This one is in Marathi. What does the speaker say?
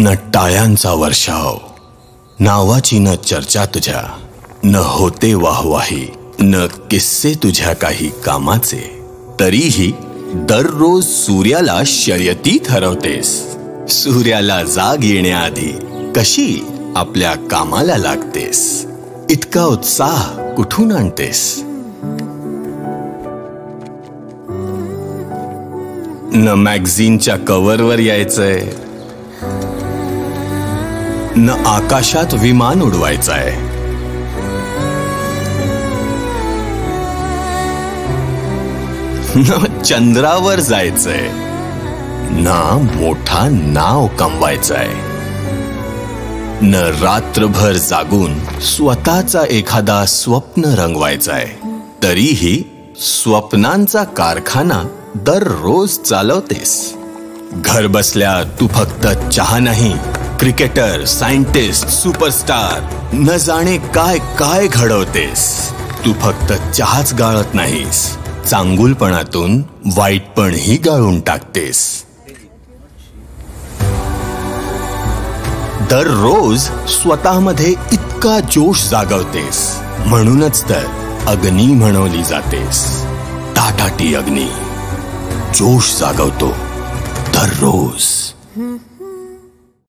न टाळ्यांचा वर्षाव, नावाची न चर्चा तुझ्या, न होते वाहवाही, न किस्से तुझ्या काही कामाचे, तरीही दररोज सूर्याला शर्यतीत हरवतेस. सूर्याला जाग येण्याआधी कशी आपल्या कामाला लागतेस, इतका उत्साह कुठून आणतेस. न मॅगझिनच्या कव्हरवर यायचंय, न आकाशात विमान उडवायचंय, न चंद्रावर जायचंय, ना मोठा नाव कमवायचंय, न रात्रभर जागून स्वतःचा एखादा स्वप्न रंगवायचंय, तरीही स्वप्नांचा कारखाना दररोज चालवतेस. घर बसल्या तू फक्त चहा नाही, क्रिकेटर, सायंटिस्ट, सुपरस्टार, न जाणे काय काय घडवतेस. तू फक्त चहाच गाळत नाहीस, चांगुलपणातून वाईटपणही गाळून टाकतेस. दररोज स्वतःमध्ये इतका जोश जागवतेस, म्हणूनच तर अग्नी म्हणवली जातेस. टाटाटी अग्नी जोश जागवतो दररोज.